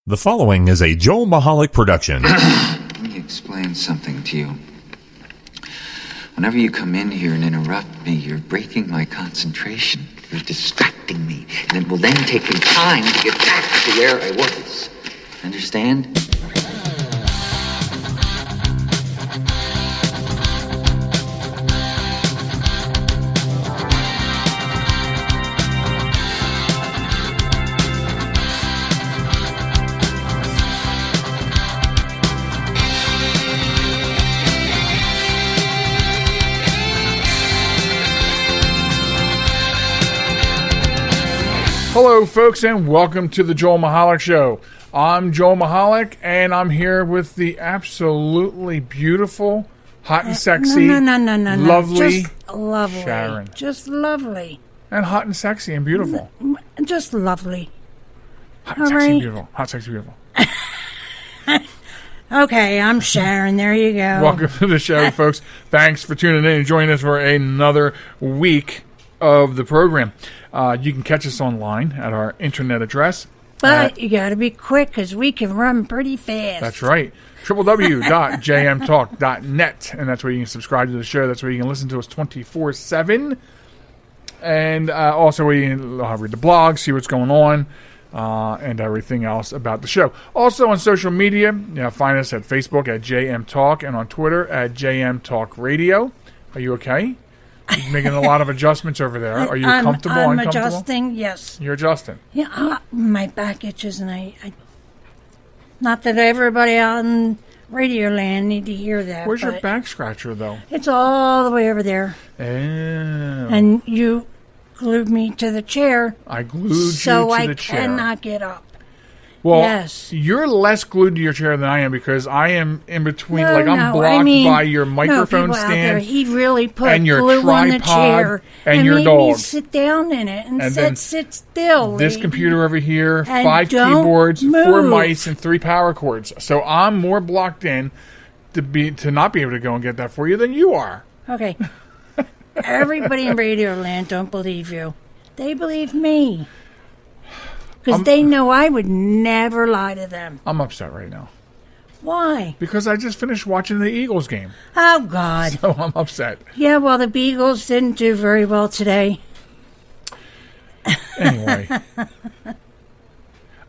The following is a Joel Michalec production. Let me explain something to you. Whenever you come in here and interrupt me, you're breaking my concentration. You're distracting me. And it will then take me time to get back to where I was. Understand? Hello, folks, and welcome to the Joel Michalec Show. I'm Joel Michalec, and I'm here with the absolutely beautiful, hot and sexy, lovely, just lovely, Sharon. Just lovely, and hot and sexy and beautiful. just lovely. Hot and sexy and beautiful. Hot, sexy, beautiful. Okay, I'm Sharon. There you go. Welcome to the show, folks. Thanks for tuning in and joining us for another week of the program. You can catch us online at our internet address. But you got to be quick because we can run pretty fast. That's right. www.jmtalk.net. And that's where you can subscribe to the show. That's where you can listen to us 24/7. And also where you can read the blog, see what's going on, and everything else about the show. Also on social media, find us at Facebook at JM Talk and on Twitter at JM Talk Radio. Are you okay? You're making a lot of adjustments over there. Are you comfortable? I'm uncomfortable? adjusting, yes. You're adjusting. Yeah, my back itches, and I not that everybody out in Radio Land need to hear that. Where's your back scratcher, though? It's all the way over there. Oh. And you glued me to the chair. I glued you to the chair. So I cannot get up. Well, yes. You're less glued to your chair than I am because I am in between. I'm blocked by your microphone stand. Out there, he really put and your glue tripod on the chair and your made dog. me sit down in it and said, "Sit still." This lady. computer over here, And 5 don't keyboards, move. 4 mice, and 3 power cords. So I'm more blocked in to not be able to go and get that for you than you are. Okay. Everybody in Radio Land don't believe you. They believe me. Because they know I would never lie to them. I'm upset right now. Why? Because I just finished watching the Eagles game. Oh, God. So I'm upset. Yeah, well, the Beagles didn't do very well today. Anyway.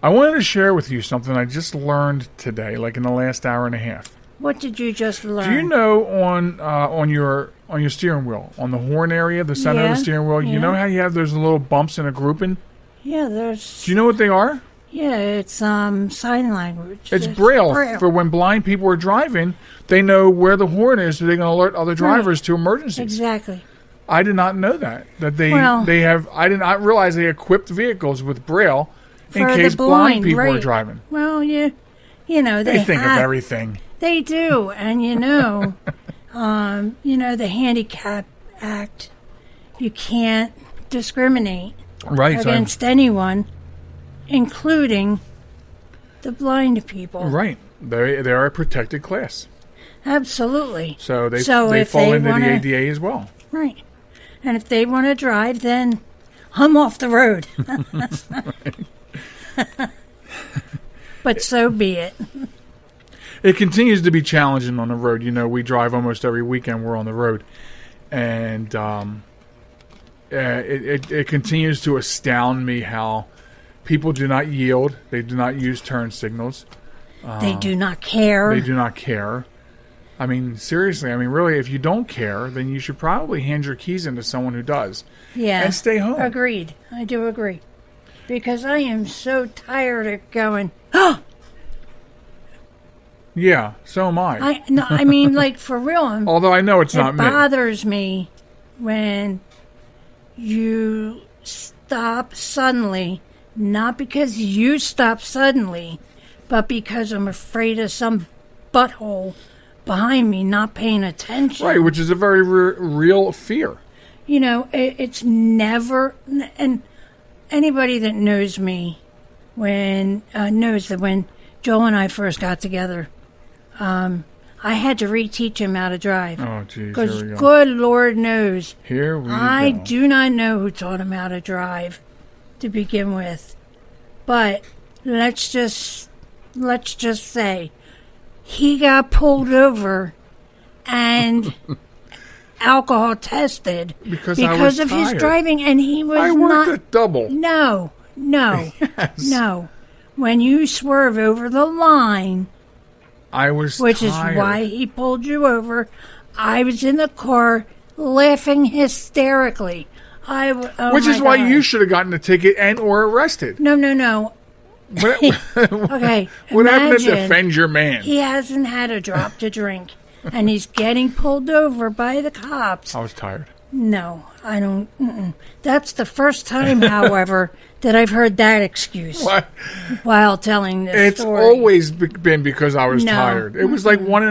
I wanted to share with you something I just learned today, like in the last hour and a half. What did you just learn? Do you know on your steering wheel, on the horn area, the center of the steering wheel, you know how you have those little bumps in a grouping? Yeah, there's... Do you know what they are? Yeah, it's sign language. It's Braille. For when blind people are driving, they know where the horn is, so they can alert other drivers to emergencies. Exactly. I did not know that they have. I did not realize they equipped vehicles with Braille in case blind people are driving. Well, they think of everything. They do, and the Handicap Act, you can't discriminate against anyone, including the blind people. Right. They are a protected class. Absolutely. So they fall into the ADA as well. Right. And if they want to drive, then I'm off the road. But so be it. It continues to be challenging on the road. We drive almost every weekend. We're on the road. And it continues to astound me how people do not yield. They do not use turn signals. They do not care. They do not care. I mean, seriously. I mean, really, if you don't care, then you should probably hand your keys into someone who does. Yeah. And stay home. Agreed. I do agree. Because I am so tired of going, oh! Yeah, so am I. I mean, like, for real. Although I know it's not me. It bothers me when you stop suddenly, not because you stop suddenly, but because I'm afraid of some butthole behind me not paying attention. Right, which is a very real fear. It's never... And anybody that knows me knows that when Joel and I first got together, I had to reteach him how to drive. Oh, geez, because good Lord knows, here we I go. do not know who taught him how to drive to begin with. But let's just let's just say, he got pulled over and alcohol tested because I was of his tired. driving, and he was I worked a double. No, Yes. no. When you swerve over the line, I was which tired. is why he pulled you over, I was in the car laughing hysterically. Which is why you should have gotten a ticket and or arrested. No. What, Okay. what happened to imagine defend your man? He hasn't had a drop to drink, and he's getting pulled over by the cops. I was tired. No, I don't. That's the first time, however, that I've heard that excuse What? while telling this It's story. always been because I was No. tired. It was like 1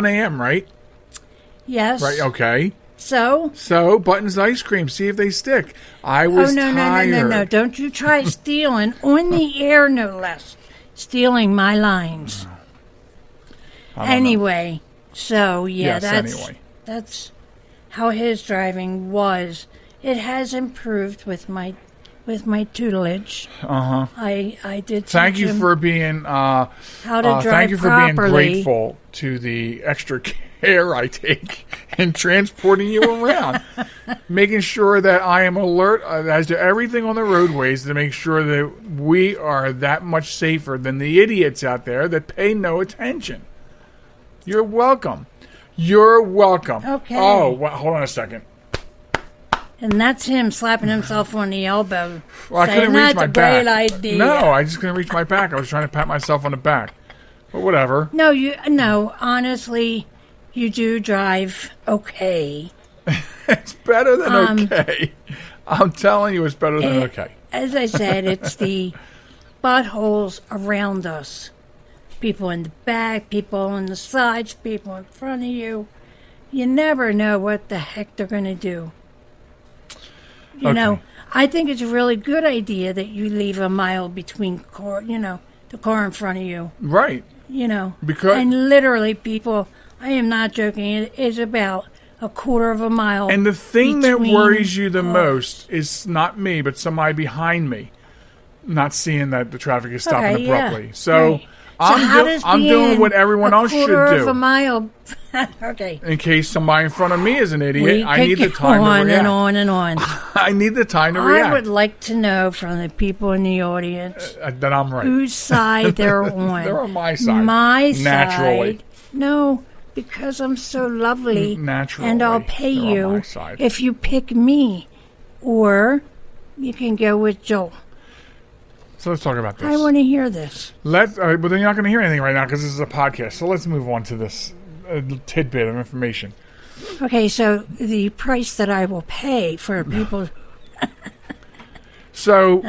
a.m., right? Yes. Right, okay. So? So, Buttons ice cream, see if they stick. I was tired. No. Don't you try stealing, on the air no less, stealing my lines. Anyway, so, yeah, Yes, that's how his driving was. It has improved with my tutelage. I did. Thank teach you him for being how to drive thank you for properly. being grateful to the extra care I take in transporting you around, making sure that I am alert as to everything on the roadways to make sure that we are that much safer than the idiots out there that pay no attention. You're welcome. You're welcome. Okay. Oh, hold on a second. And that's him slapping himself on the elbow. Well, I saying, couldn't reach "That's my a back. great idea." No, I just couldn't reach my back. I was trying to pat myself on the back. But whatever. No, honestly, you do drive okay. It's better than okay. I'm telling you, it's better than okay. As I said, it's the buttholes around us. People in the back, people on the sides, people in front of you. You never know what the heck they're going to do. You know, I think it's a really good idea that you leave a mile between the car in front of you. Right. Because And literally, people, I am not joking, it is about a quarter of a mile. and the thing that between worries you the cars. most is not me, but somebody behind me not seeing that the traffic is stopping Okay, yeah. abruptly. So Right. I'm doing what everyone else should quarter of a do. mile. Okay. In case somebody in front of me is an We idiot, I could need the go time to on react. and on and on. I need the time to I react. would like to know from the people in the audience That I'm right. whose side they're on. They're on my side. My Naturally. side. No, because I'm so lovely. Naturally. And I'll pay They're on you my side. if you pick me. Or you can go with Joel. So let's talk about this. I want to hear this. But then you're not going to hear anything right now because this is a podcast. So let's move on to this tidbit of information. Okay, so the price that I will pay for people. So,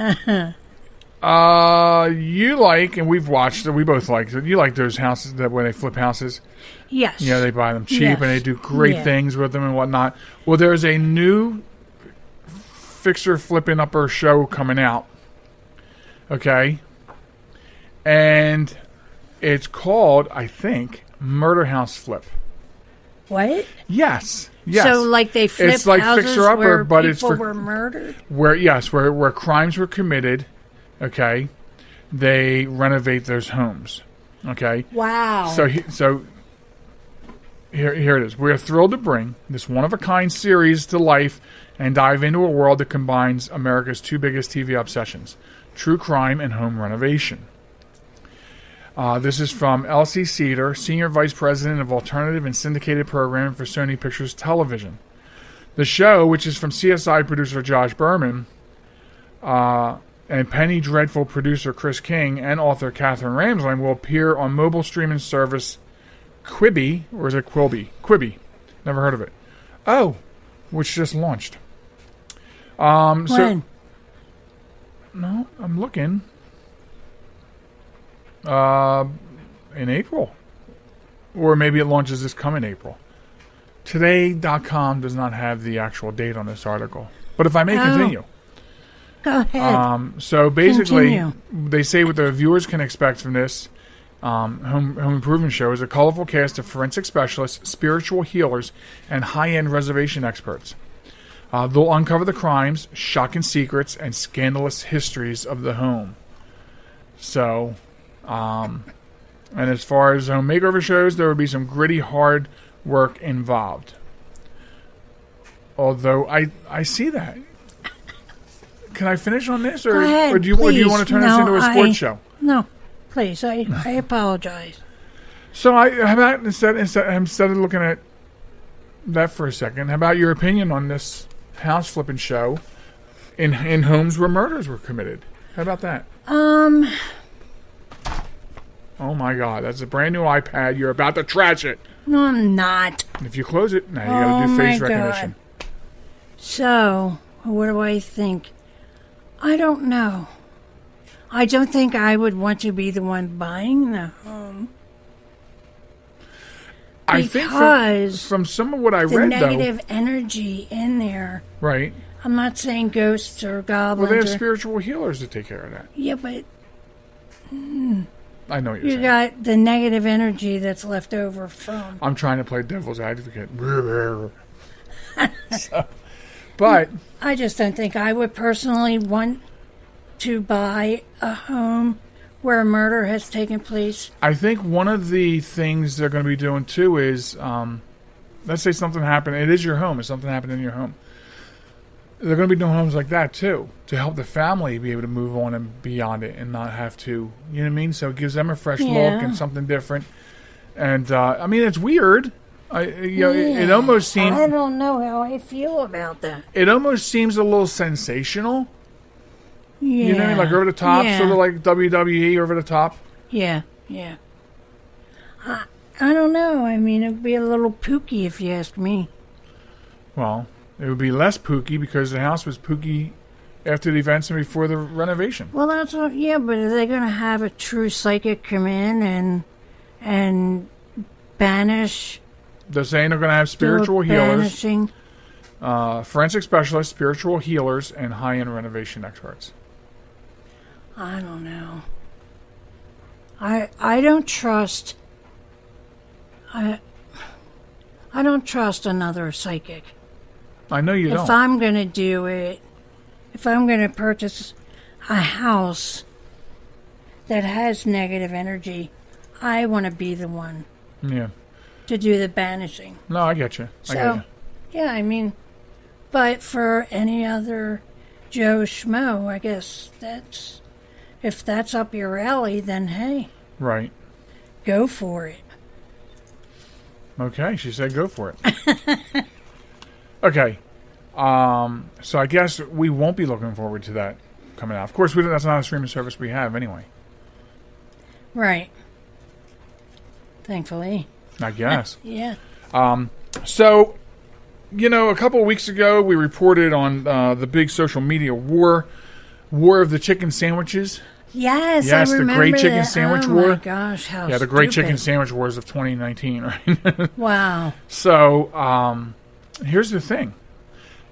you like, and we've watched, we both like, you like those houses that when they flip houses, Yes. they buy them cheap Yes. and they do great Yeah. things with them and whatnot. Well, there's a new fixer flipping upper show coming out. Okay. And it's called, I think, Murder House Flip. What? Yes. So, like they flip It's like houses Fixer Upper, where but people it's for were murdered? where crimes were committed. Okay, they renovate those homes. Okay, Wow. so here it is. We're thrilled to bring this one-of-a-kind series to life and dive into a world that combines America's two biggest TV obsessions: true crime and home renovation. This is from Elsie Cedar, Senior Vice President of Alternative and Syndicated Programming for Sony Pictures Television. The show, which is from CSI producer Josh Berman, and Penny Dreadful producer Chris King and author Catherine Ramsland, will appear on mobile streaming service Quibi, or is it Quilby? Quibi. Never heard of it. Oh, which just launched. When? No, I'm looking. In April. Or maybe it launches this coming April. Today.com does not have the actual date on this article. But if I may continue. Go ahead. So basically, Continue. they say what the viewers can expect from this home improvement show is a colorful cast of forensic specialists, spiritual healers, and high-end reservation experts. They'll uncover the crimes, shocking secrets, and scandalous histories of the home. So, And as far as home makeover shows, there would be some gritty, hard work involved. Although I see that. Can I finish on this, or Go ahead, or do you want to turn this into a sports show? No, please. I apologize. So how about instead of looking at that for a second, how about your opinion on this house flipping show in homes where murders were committed? How about that? Oh my God, that's a brand new iPad. You're about to trash it. No, I'm not. If you close it, now you got to do face recognition. God. So, what do I think? I don't know. I don't think I would want to be the one buying the home. I think from some of what I read, the negative energy in there. Right. I'm not saying ghosts or goblins. Well, they have spiritual healers to take care of that. Yeah, but I know what you're saying. You got the negative energy that's left over from. I'm trying to play devil's advocate. But I just don't think I would personally want to buy a home where a murder has taken place. I think one of the things they're going to be doing too is, let's say something happened. It is your home. If something happened in your home, they're going to be doing homes like that too, to help the family be able to move on and beyond it and not have to, you know what I mean? So it gives them a fresh look and something different. And I mean, it's weird. It almost seems. I don't know how I feel about that. It almost seems a little sensational. Yeah. You know what I mean? Like over the top, sort of like WWE over the top. Yeah, yeah. I don't know. I mean, it would be a little pooky if you ask me. Well, it would be less pooky because the house was pooky after the events and before the renovation. Well, that's what. Yeah, but are they going to have a true psychic come in and banish? They're saying they're going to have spiritual healers, banishing. Forensic specialists, spiritual healers, and high-end renovation experts. I don't know. I don't trust. I don't trust another psychic. I know you don't. If I'm going to do it, if I'm going to purchase a house that has negative energy, I want to be the one. Yeah. To do the banishing. No, I get you. Yeah, I mean, but for any other Joe Schmo, I guess if that's up your alley, then hey. Right. Go for it. Okay, she said go for it. Okay. So I guess we won't be looking forward to that coming out. Of course, that's not a streaming service we have anyway. Right. Thankfully. I guess. Yeah. So, a couple of weeks ago, we reported on the big social media war of the chicken sandwiches. Yes, I remember the Great Chicken Sandwich War. Oh my gosh, how the Great Chicken Sandwich Wars of 2019, right? Wow. So, here's the thing.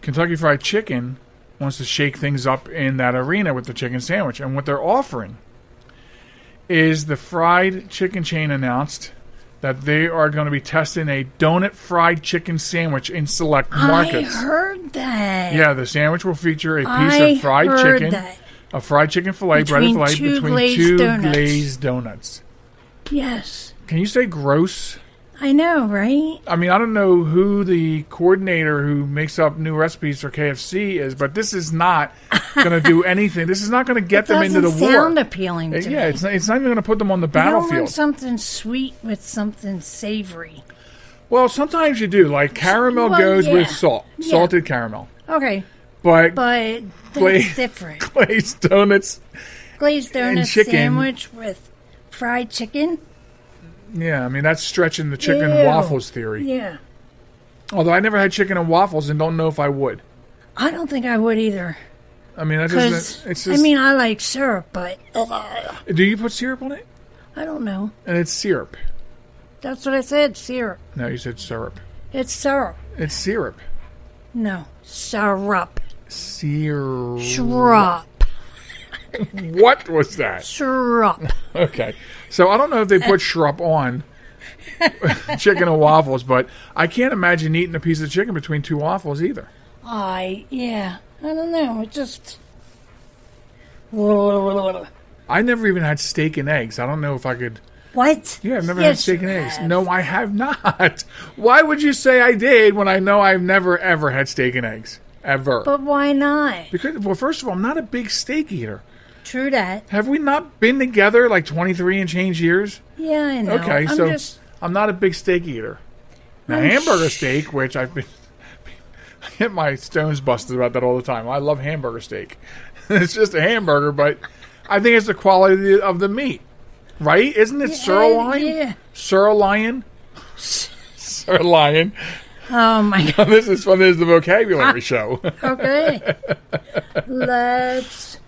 Kentucky Fried Chicken wants to shake things up in that arena with the chicken sandwich. And what they're offering is the fried chicken chain announced that they are going to be testing a donut fried chicken sandwich in select markets. I heard that. Yeah, the sandwich will feature a piece of fried chicken, a fried chicken fillet, breaded fillet between two glazed donuts. Yes. Can you say gross? I know, right? I mean, I don't know who the coordinator who makes up new recipes for KFC is, but this is not going to do anything. This is not going to get them into the war. It doesn't sound appealing to me. Yeah, it's not even going to put them on the battlefield. You want something sweet with something savory. Well, sometimes you do. Like caramel goes with salt. Yeah. Salted caramel. Okay. But that's different. Glazed donuts. Glazed donut sandwich with fried chicken. Yeah, I mean, that's stretching the chicken and waffles theory. Yeah. Although I never had chicken and waffles and don't know if I would. I don't think I would either. I mean, it's just... I mean, I like syrup, but... Do you put syrup on it? I don't know. And it's syrup. That's what I said, syrup. No, you said syrup. It's syrup. It's syrup. No, syrup. Syrup. Syrup. What was that? Syrup. Okay. So I don't know if they put syrup on chicken and waffles, but I can't imagine eating a piece of chicken between two waffles either. I don't know. It just... I never even had steak and eggs. I don't know if I could What? Yeah, I've never had steak and eggs. No, I have not. Why would you say I did when I know I've never, ever had steak and eggs? Ever. But why not? Because, well, first of all, I'm not a big steak eater. True that. Have we not been together like 23 and change years? Yeah, I know. Okay, I'm not a big steak eater. Now, hamburger steak, which I get my stones busted about that all the time. I love hamburger steak. It's just a hamburger, but I think it's the quality of the meat. Right? Isn't it sirloin? Yeah. Sirloin? Sirloin. Oh, my God. This is fun. This is the vocabulary show. Okay. Let's...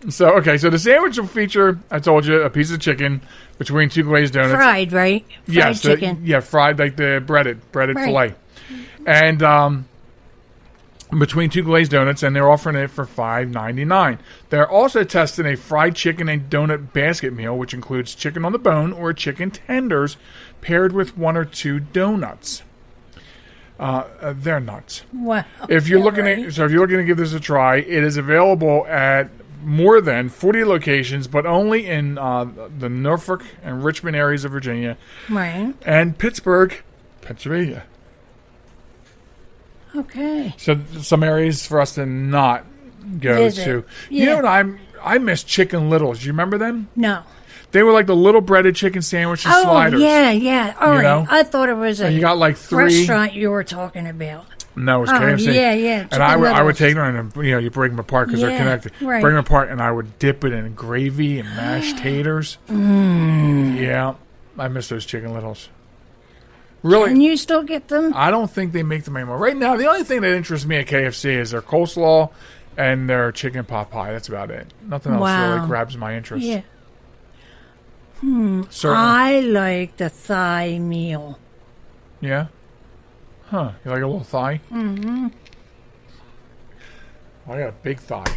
So the sandwich will feature, I told you, a piece of chicken between 2 glazed donuts. Fried, right? Fried chicken. Fried like the breaded right. filet. And between 2 glazed donuts, and they're offering it for $5.99. They're also testing a fried chicken and donut basket meal, which includes chicken on the bone or chicken tenders paired with 1 or 2 donuts. They're nuts. Wow. If you're looking to give this a try, it is available at more than 40 locations, but only in the Norfolk and Richmond areas of Virginia, right, and Pittsburgh, Pennsylvania. Okay. So some areas for us to not go to. Yeah. You know what? I miss Chicken Littles. Do you remember them? No. They were like the little breaded chicken sandwiches sliders. Yeah. All right. Know? I thought it was a you got like 3 restaurant you were talking about. No, it was KFC. Yeah. And I would take them and you break them apart because they're connected. Right. Break them apart and I would dip it in gravy and mashed taters. Yeah, I miss those Chicken Littles. Really? Can you still get them? I don't think they make them anymore. Right now, the only thing that interests me at KFC is their coleslaw and their chicken pot pie. That's about it. Nothing else really grabs my interest. Yeah. Certainly. I like the thigh meal. Yeah? Huh. You like a little thigh? Mm-hmm. I got a big thigh.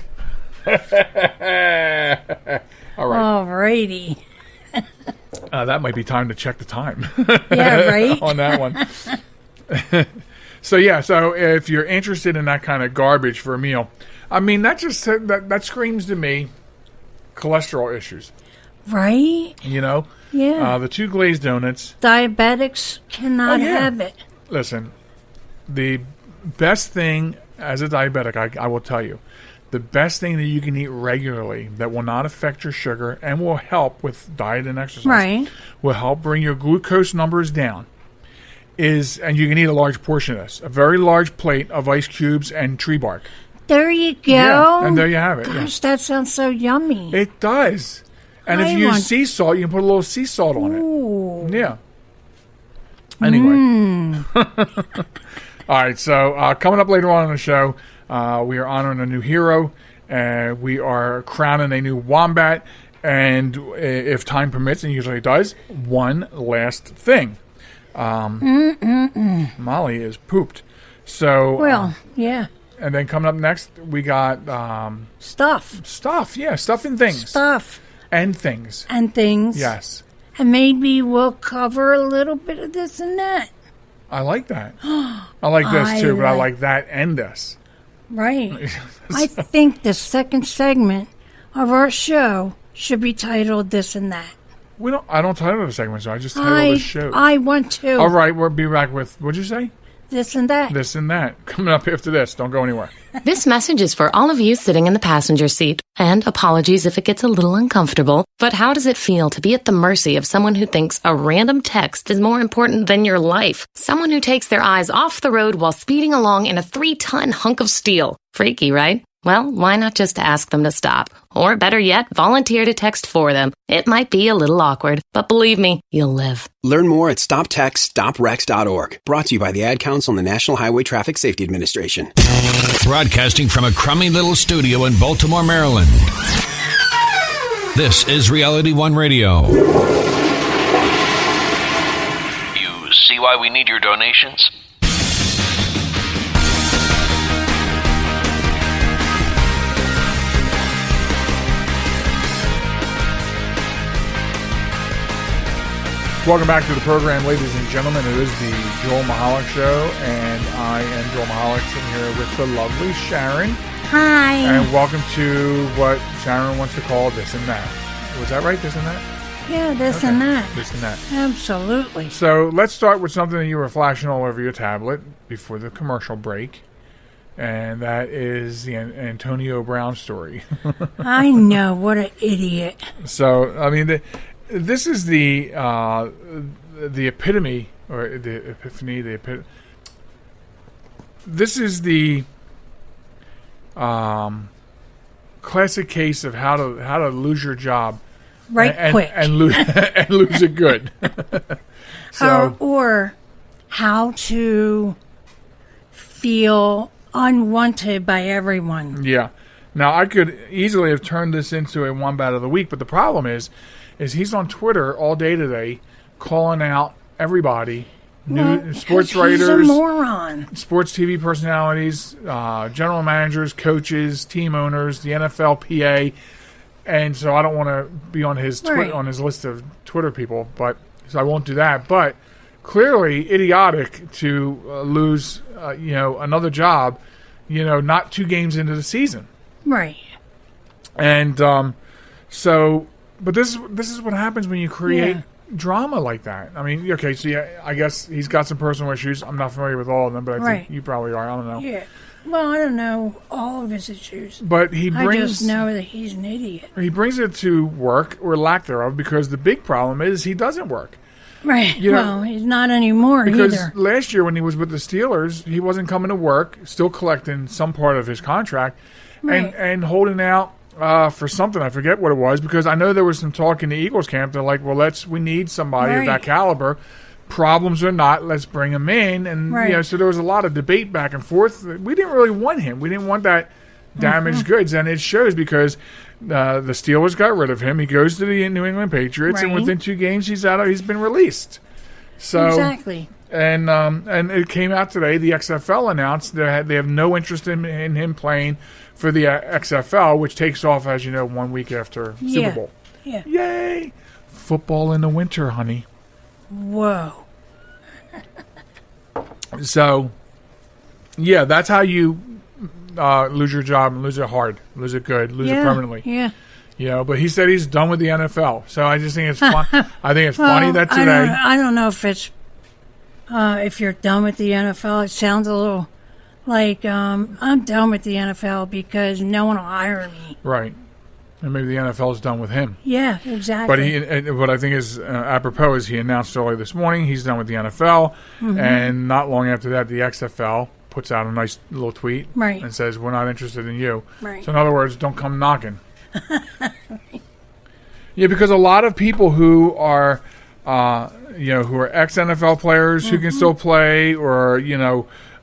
All right. Alrighty. That might be time to check the time. Yeah, right? On that one. So if you're interested in that kind of garbage for a meal, I mean, that screams to me cholesterol issues. Right? Yeah. The 2 glazed donuts. Diabetics cannot have it. Listen, the best thing as a diabetic, I will tell you, the best thing that you can eat regularly that will not affect your sugar and will help with diet and exercise, will help bring your glucose numbers down, and you can eat a large portion of this, a very large plate of ice cubes and tree bark. There you go. Yeah, and there you have it. Gosh, that sounds so yummy. It does. And if you use sea salt, you can put a little sea salt on it. Yeah. Anyway. All right, so coming up later on in the show, we are honoring a new hero. We are crowning a new Wombat. And if time permits, and usually it does, one last thing. Molly is pooped. So, yeah. And then coming up next, we got... Stuff. Stuff, yeah. Stuff and things. Stuff. And things. And things. Yes. And maybe we'll cover a little bit of this and that. I like that. I like this too, but I like that and this. Right. I think the second segment of our show should be titled This and That. I don't title the segment, so I just title the show. I want to. All right, we'll be back with, what'd you say? This and That. This and That. Coming up after this. Don't go anywhere. This message is for all of you sitting in the passenger seat. And apologies if it gets a little uncomfortable. But how does it feel to be at the mercy of someone who thinks a random text is more important than your life? Someone who takes their eyes off the road while speeding along in a 3-ton hunk of steel. Freaky, right? Well, why not just ask them to stop? Or better yet, volunteer to text for them. It might be a little awkward, but believe me, you'll live. Learn more at stoptextstoprex.org. Brought to you by the Ad Council and the National Highway Traffic Safety Administration. Broadcasting from a crummy little studio in Baltimore, Maryland. This is Reality One Radio. You see why we need your donations? Welcome back to the program, ladies and gentlemen. It is the Joel Michalec Show, and I am Joel Michalec sitting here with the lovely Sharon. Hi. And welcome to what Sharon wants to call This and That. Was that right, This and That? Yeah, this and that. This and that. Absolutely. So let's start with something that you were flashing all over your tablet before the commercial break. And that is the Antonio Brown story. I know, what an idiot. So, I mean, this is the epitome, or the epiphany, this is the classic case of how to lose your job, quick, and lose and lose it good. So, or how to feel unwanted by everyone. Yeah. Now, I could easily have turned this into a Wombat of the Week, but the problem is he's on Twitter all day today calling out everybody, sports writers, he's a moron. Sports TV personalities, general managers, coaches, team owners, the NFL PA, and so I don't want to be on his on his list of Twitter people, so I won't do that. But clearly idiotic to lose, another job, not 2 games into the season. Right. And but this is what happens when you create drama like that. I mean, okay, so I guess he's got some personal issues. I'm not familiar with all of them, but I think you probably are. I don't know. Yeah. Well, I don't know all of his issues. But I just know that he's an idiot. He brings it to work, or lack thereof, because the big problem is he doesn't work. Right. Well, he's not anymore because either. Last year when he was with the Steelers, he wasn't coming to work, still collecting some part of his contract, and holding out for something. I forget what it was, because I know there was some talk in the Eagles camp. They're like, well, we need somebody of that caliber. Problems or not, let's bring him in. And so there was a lot of debate back and forth. We didn't really want him. We didn't want that damaged goods, and it shows because the Steelers got rid of him. He goes to the New England Patriots, and within 2 games he's out. He's been released. So exactly. And it came out today. The XFL announced they have no interest in him playing for the XFL, which takes off, as you know, 1 week after Super Bowl. Yeah. Yay! Football in the winter, honey. Whoa. So, yeah, that's how you lose your job and lose it hard, lose it good, lose it permanently. Yeah. But he said he's done with the NFL. So I just think it's fun. I think it's funny that today. I don't know if it's if you're done with the NFL. It sounds a little like I'm done with the NFL because no one will hire me. Right. And maybe the NFL is done with him. Yeah, exactly. But what I think is apropos is he announced earlier this morning he's done with the NFL, and not long after that, the XFL puts out a nice little tweet and says, "We're not interested in you." Right. So in other words, don't come knocking. Yeah, because a lot of people who are, who are ex-NFL players who can still play, or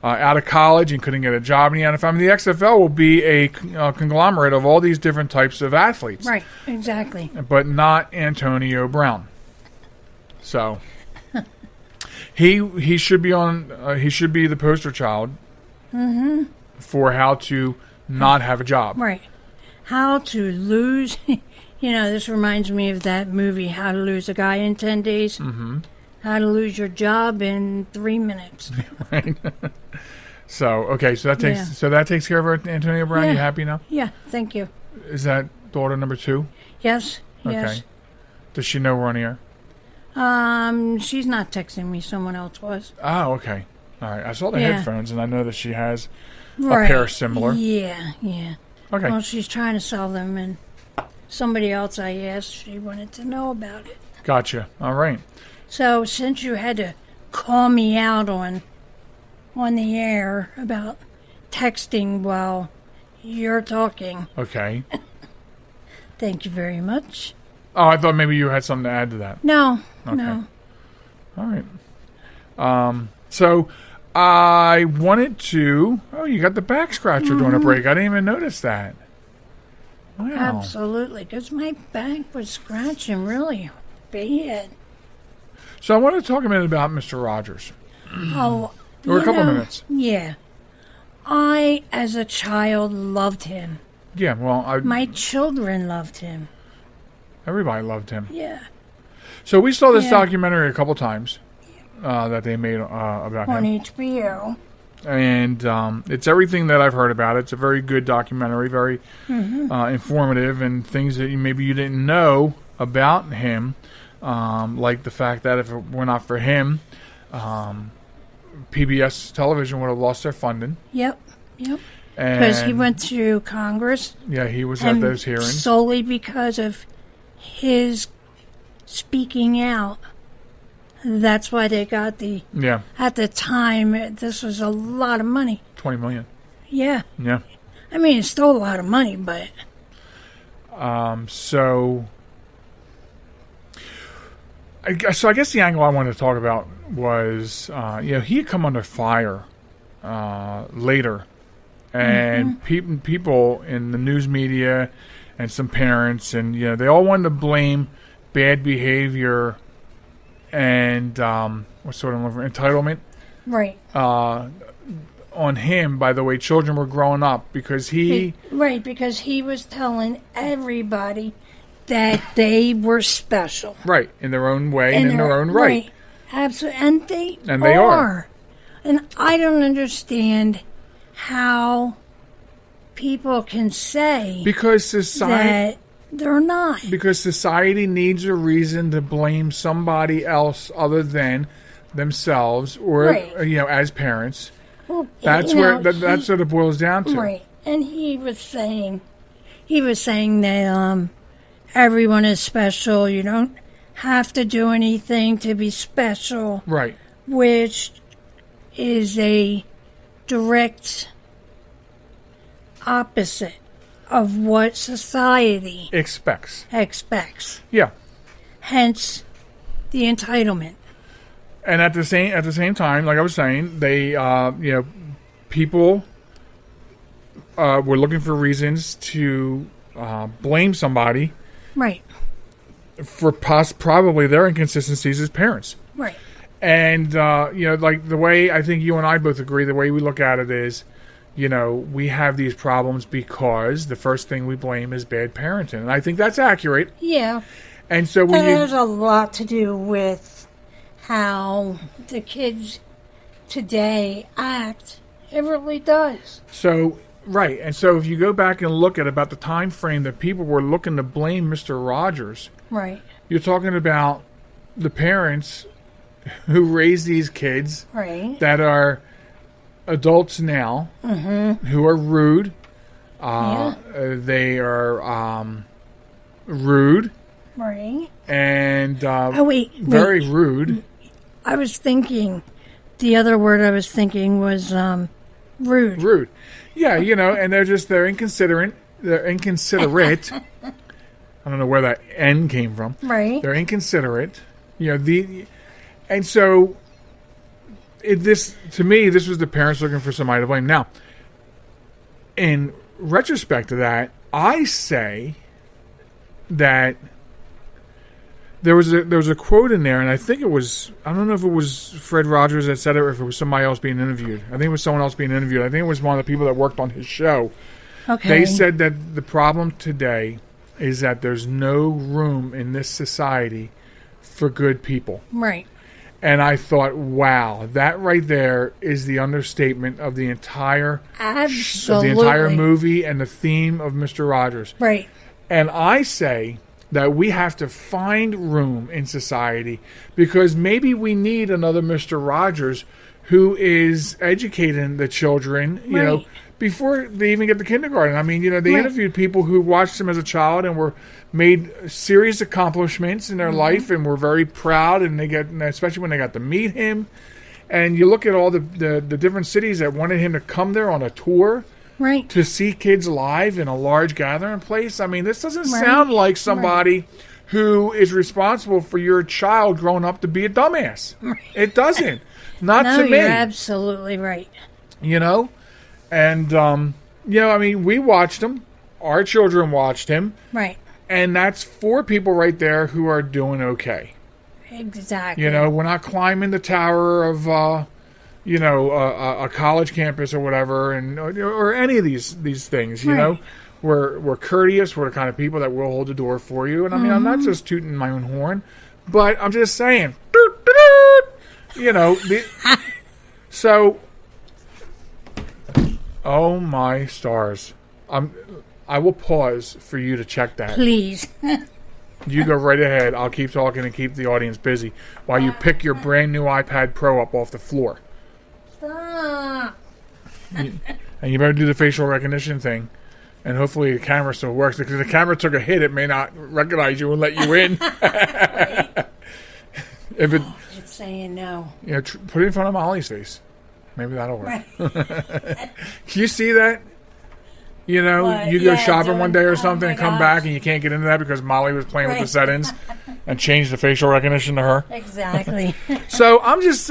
out of college and couldn't get a job in the NFL. I mean, the XFL will be a conglomerate of all these different types of athletes. Right, exactly. But not Antonio Brown. So he should be on. He should be the poster child for how to not have a job. Right. How to lose. This reminds me of that movie, How to Lose a Guy in 10 Days. Mm-hmm. How to lose your job in 3 minutes. Right. So that takes care of Antonio Brown. You happy now? Yeah, thank you. Is that daughter number 2? Yes. Okay. Yes. Does she know we're on the air? She's not texting me. Someone else was. Oh, okay. All right. I saw the headphones, and I know that she has a pair similar. Yeah. Okay. Well, she's trying to sell them, and somebody else I asked, she wanted to know about it. Gotcha. All right. So, since you had to call me out on the air about texting while you're talking. Okay. Thank you very much. Oh, I thought maybe you had something to add to that. No. Okay. No. All right. So I wanted to... Oh, you got the back scratcher during a break. I didn't even notice that. Wow. Absolutely, because my back was scratching really bad. So I want to talk a minute about Mr. Rogers. Oh, or a couple minutes. Yeah. I, as a child, loved him. Yeah, well... My children loved him. Everybody loved him. Yeah. So we saw this documentary a couple times that they made about him. On HBO. And it's everything that I've heard about it. It's a very good documentary, very informative, and things that maybe you didn't know about him, like the fact that if it were not for him, PBS television would have lost their funding. Yep. Because he went to Congress. Yeah, he was at those hearings. Solely because of his speaking out. That's why they got the... Yeah. At the time, this was a lot of money. $20 million. Yeah. Yeah. I mean, it's still a lot of money, but... So I guess the angle I wanted to talk about was, he had come under fire later. And people in the news media and some parents, and they all wanted to blame bad behavior and what sort of entitlement, right? On him by the way children were growing up, because because he was telling everybody that they were special, right, in their own way and in their own right. Absolutely, and they are. And I don't understand how people can say because society that they're not. Because society needs a reason to blame somebody else other than themselves, or as parents. Well, that's that's what it boils down to. Right. And he was saying that everyone is special. You don't have to do anything to be special. Right. Which is a direct opposite of what society expects. Yeah. Hence the entitlement. And at the same time, like I was saying, they people were looking for reasons to blame somebody, right, for probably their inconsistencies as parents, right. And like the way I think you and I both agree, the way we look at it is, we have these problems because the first thing we blame is bad parenting, and I think that's accurate. Yeah, and so that has a lot to do with how the kids today act. It really does. So, right. And so if you go back and look at about the time frame that people were looking to blame Mr. Rogers, right, you're talking about the parents who raised these kids, right, that are adults now, who are rude. They are rude. Right. And very rude. I was thinking, the other word I was thinking was rude. Rude. Yeah, and they're inconsiderate. They're inconsiderate. I don't know where that N came from. Right. They're inconsiderate. And so to me, this was the parents looking for somebody to blame. Now, in retrospect to that, I say that there was a quote in there, and I think it was, I don't know if it was Fred Rogers that said it or if it was somebody else being interviewed. I think it was someone else being interviewed. I think it was one of the people that worked on his show. Okay. They said that the problem today is that there's no room in this society for good people. Right. And I thought, wow, that right there is the understatement of the entire movie and the theme of Mr. Rogers. Right. And I say that we have to find room in society, because maybe we need another Mr. Rogers who is educating the children, before they even get to kindergarten. I mean, they interviewed people who watched him as a child and were made serious accomplishments in their life and were very proud, and especially when they got to meet him. And you look at all the different cities that wanted him to come there on a tour. Right. To see kids live in a large gathering place. I mean, this doesn't sound like somebody who is responsible for your child growing up to be a dumbass. Right. It doesn't. Not to me. You're absolutely right. And, I mean, we watched him. Our children watched him. Right. And that's 4 people right there who are doing okay. Exactly. We're not climbing the tower of... a college campus or whatever, or any of these things, we're courteous. We're the kind of people that will hold the door for you. And I mean, I'm not just tooting my own horn, but I'm just saying, so, oh my stars. I will pause for you to check that. Please. You go right ahead. I'll keep talking and keep the audience busy while you pick your brand new iPad Pro up off the floor. Stop. And you better do the facial recognition thing. And hopefully the camera still works. Because if the camera took a hit, it may not recognize you and let you in. If it, It's saying no. yeah, put it in front of Molly's face. Maybe that'll work. Right. Can you see that? You know, What? you go Yeah, shopping one day or oh something my and come gosh. back and you can't get into that because Molly was playing with the Right. settings and changed the facial recognition to her. Exactly. So I'm just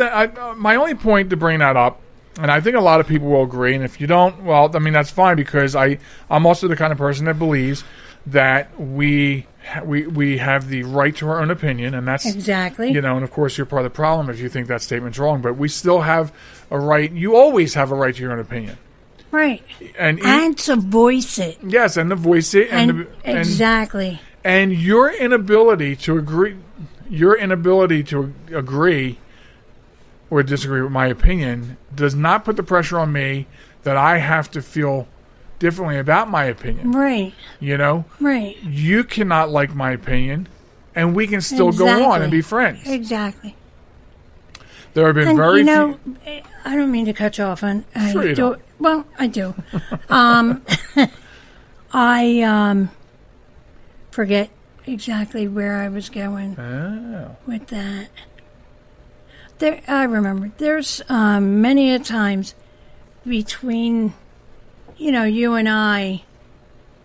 my only point to bring that up, and I think a lot of people will agree, and if you don't, well, I mean, that's fine, because I'm also the kind of person that believes that we have the right to our own opinion, and that's Exactly. you know, and of course you're part of the problem if you think that statement's wrong, but we still have a right. You always have a right to your own opinion, Right. and To voice it. yes, and to voice it, and Exactly. and your inability to agree or disagree with my opinion does not put the pressure on me that I have to feel differently about my opinion. Right. You know, Right. you cannot like my opinion, and we can still go on and be friends. Exactly. There have been And very you know, few. I don't mean to cut you off. On Sure you don't. Well, I do. I forget exactly where I was going Oh. with that. I remember. There's many a times between, you and I,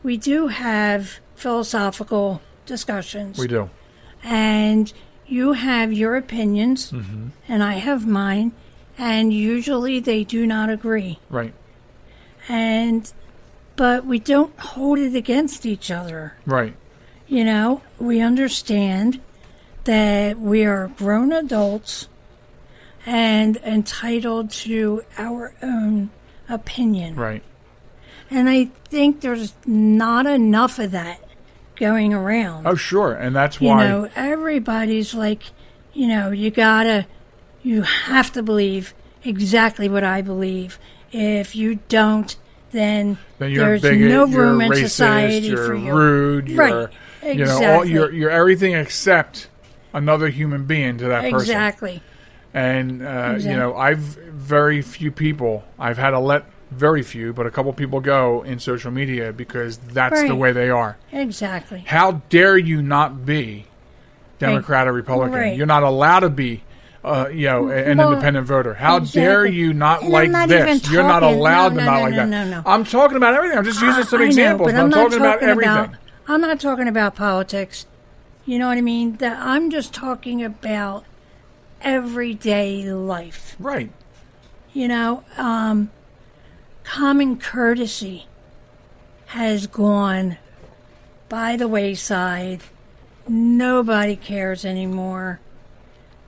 we do have philosophical discussions. We do. And you have your opinions, Mm-hmm. and I have mine, and usually they do not agree. Right. But we don't hold it against each other. Right. We understand that we are grown adults and entitled to our own opinion. Right. And I think there's not enough of that going around. Oh, sure. And that's why. Everybody's like, you have to believe exactly what I believe. If you don't, then you're there's a bigot, no you're room in racist, society you're for you. rude, you're, Right. Exactly. you're everything except another human being to that person. Exactly. And, Exactly. I've had to let very few, but a couple people go in social media because that's the Right. way they are. Exactly. How dare you not be Democrat or Republican? Right. You're not allowed to be, an independent voter. How dare exactly. you not And like I'm not this? even You're not talking- allowed no, to no, not no, like no, that. no, no. I'm talking about everything. I'm just using some I know, examples. but I'm talking about everything. I'm not talking about politics. You know what I mean? I'm just talking about everyday life. Right. Common courtesy has gone by the wayside. Nobody cares anymore.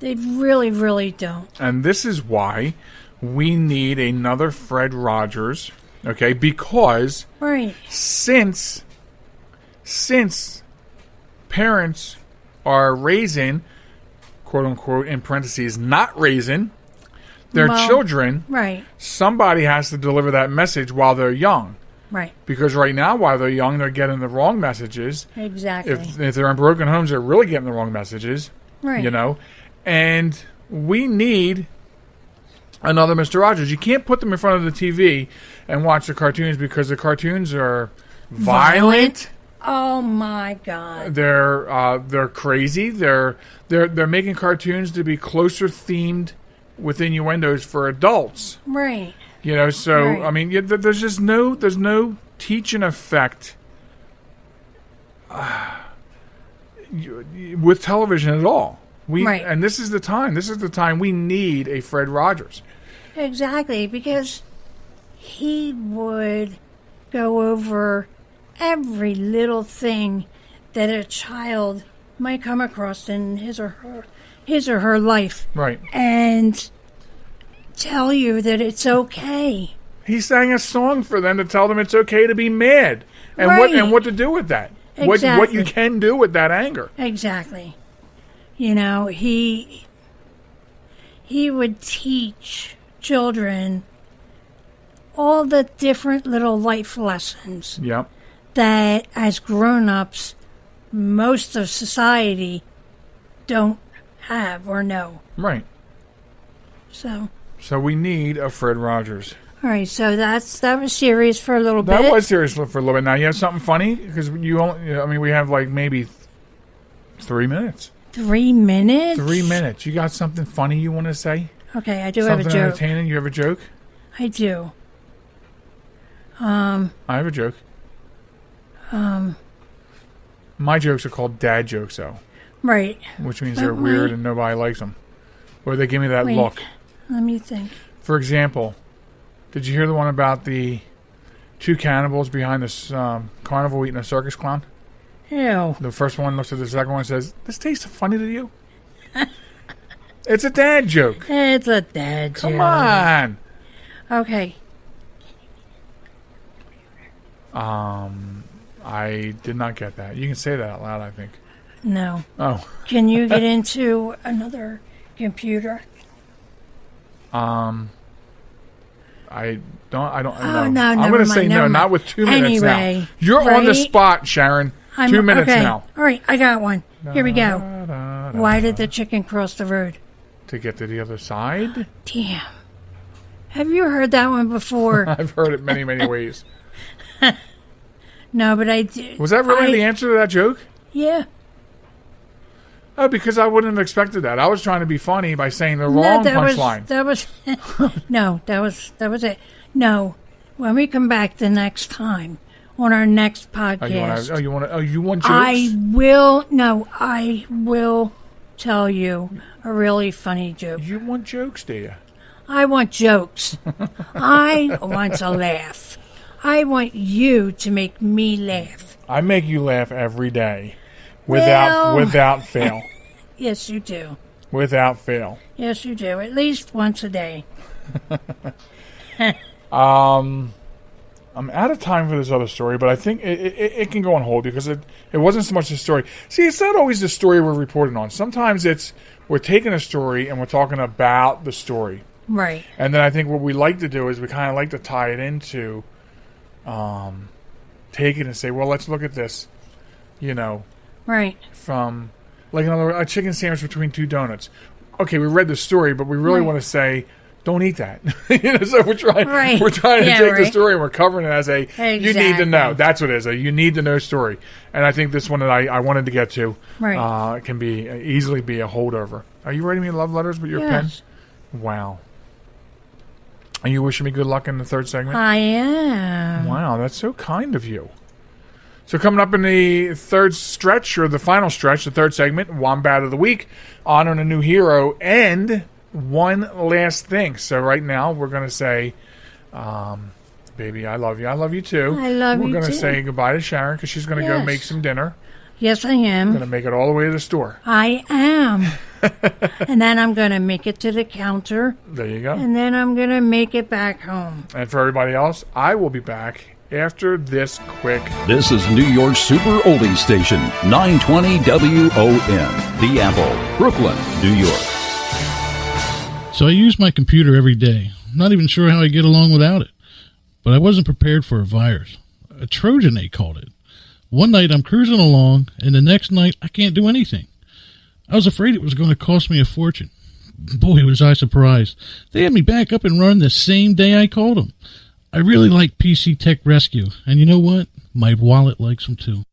They really, really don't. And this is why we need another Fred Rogers, okay? Because Right. since parents are raising, quote unquote, in parentheses, not raising their children, Right. somebody has to deliver that message while they're young. Right. Because right now, while they're young, they're getting the wrong messages. Exactly. If they're in broken homes, they're really getting the wrong messages. Right. And we need another Mr. Rogers. You can't put them in front of the TV and watch the cartoons because the cartoons are violent. Oh my God. They're crazy. They're making cartoons to be closer themed with innuendos for adults. Right. So Right. I mean, there's no teaching effect with television at all. Right. And this is the time. This is the time we need a Fred Rogers. Exactly, because he would go over every little thing that a child might come across in his or her life. Right. And tell you that it's okay. He sang a song for them to tell them it's okay to be mad and Right. what to do with that. Exactly. What you can do with that anger. Exactly. He would teach children all the different little life lessons Yep. that as grown-ups most of society don't have or know. Right. So we need a Fred Rogers. all right, so that was serious for a little bit. That was serious for a little bit. Now, you have something funny? Because we have like maybe 3 minutes. 3 minutes? 3 minutes. You got something funny you want to say? Okay, I do have a Something joke. entertaining? You have a joke? I do. I have a joke. My jokes are called dad jokes, though. Right. Which means they're weird and nobody likes them. Or they give me that look. Let me think. For example, did you hear the one about the 2 cannibals behind this carnival eating a circus clown? Ew. The first one looks at the second one and says, "This tastes funny to you?" It's a dad joke. It's a dad joke. Come on. Okay. I did not get that. You can say that out loud, I think. No. Oh. Can you get into another computer? I don't Oh, know. no, I'm never going to mind, say no, never not mind. with 2 minutes Anyway, now. You're on the right? spot, Sharon. 2 minutes okay. now. All right, I got one. Here we go. Why did the chicken cross the road? To get to the other side? Damn. Have you heard that one before? I've heard it many, many ways. No, but I did. Was that really the answer to that joke? Yeah. Oh, because I wouldn't have expected that. I was trying to be funny by saying the wrong punchline. That was no, that was it. No, when we come back the next time on our next podcast, you want jokes? I will tell you a really funny joke. You want jokes, do you? I want jokes. I want to laugh. I want you to make me laugh. I make you laugh every day, without fail. Yes, you do. Without fail. Yes, you do. At least once a day. I'm out of time for this other story, but I think it can go on hold because it wasn't so much the story. See, it's not always the story we're reporting on. Sometimes we're taking a story and we're talking about the story. Right. And then I think what we like to do is we kind of like to tie it into take it and say, well, let's look at this, right, from, like, in other words, a chicken sandwich between 2 donuts. Okay, we read the story, but we really want to say, don't eat that. So we're trying to take the story and we're covering it as you need to know. That's what it is, a you need to know story. And I think this one that I wanted to get to can easily be a holdover. Are you writing me love letters with your pen? Wow. Are you wishing me good luck in the third segment? I am. Wow, that's so kind of you. So coming up in the third stretch, or the final stretch, the third segment, Wombat of the Week, honoring a new hero, and one last thing. So right now we're going to say, baby, I love you. I love you too. I love you too. We're going to say goodbye to Sharon because she's going to go make some dinner. Yes, I am. I'm going to make it all the way to the store. I am. And then I'm going to make it to the counter. There you go. And then I'm going to make it back home. And for everybody else, I will be back after this quick. This is New York's Super Oldies Station, 920 WON, The Apple, Brooklyn, New York. So I use my computer every day. I'm not even sure how I get along without it. But I wasn't prepared for a virus. A Trojan, they called it. One night I'm cruising along, and the next night I can't do anything. I was afraid it was going to cost me a fortune. Boy, was I surprised. They had me back up and running the same day I called them. I really like PC Tech Rescue, and you know what? My wallet likes them too.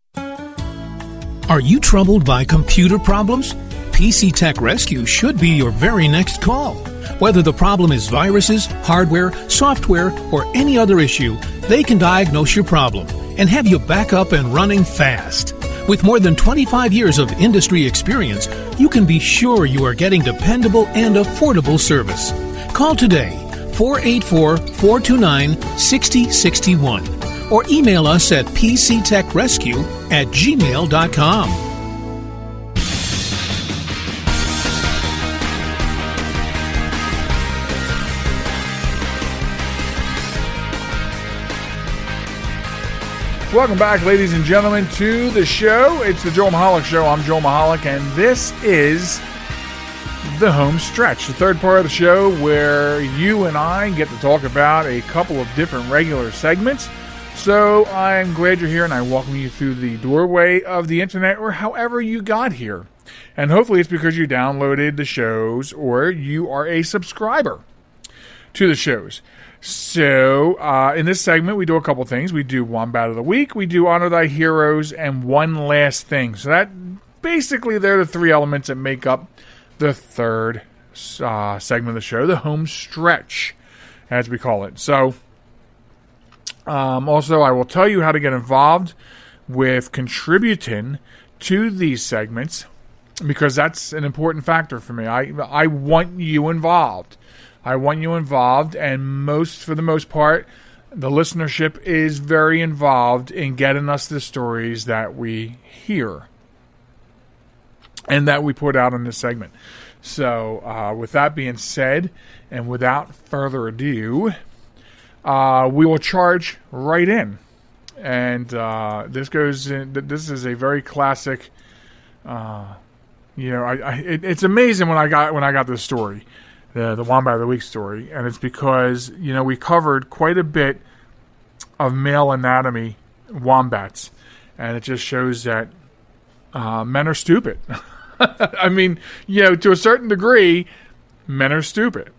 Are you troubled by computer problems? PC Tech Rescue should be your very next call. Whether the problem is viruses, hardware, software, or any other issue, they can diagnose your problem and have you back up and running fast. With more than 25 years of industry experience, you can be sure you are getting dependable and affordable service. Call today, 484-429-6061, or email us at pctechrescue@gmail.com. Welcome back, ladies and gentlemen, to the show. It's the Joel Michalec Show. I'm Joel Michalec, and this is the home stretch, the third part of the show where you and I get to talk about a couple of different regular segments. So I'm glad you're here, and I welcome you through the doorway of the internet, or however you got here. And hopefully it's because you downloaded the shows or you are a subscriber to the shows. So in this segment, we do a couple things. We do Wombat of the Week, we do Honor Thy Heroes, and one last thing. So that basically they're the three elements that make up the third segment of the show, the home stretch, as we call it. So also, I will tell you how to get involved with contributing to these segments, because that's an important factor for me. I want you involved. I want you involved, and for the most part, the listenership is very involved in getting us the stories that we hear and that we put out in this segment. So, with that being said, and without further ado, we will charge right in. And this goes in. This is a very classic. It's amazing when I got this story, the Wombat of the Week story, and it's because we covered quite a bit of male anatomy wombats, and it just shows that men are stupid. I mean, to a certain degree, men are stupid.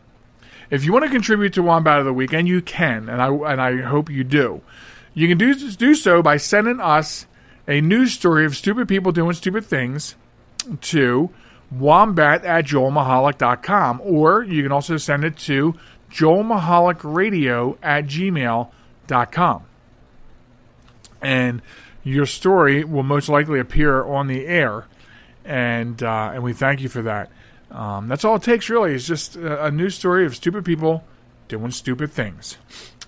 If you want to contribute to Wombat of the Week, and you can, and I hope you do, you can do so by sending us a news story of stupid people doing stupid things to wombat@joelmichalec.com, or you can also send it to joelmichalecradio@gmail.com. And your story will most likely appear on the air, and we thank you for that. That's all it takes, really, is just a news story of stupid people doing stupid things.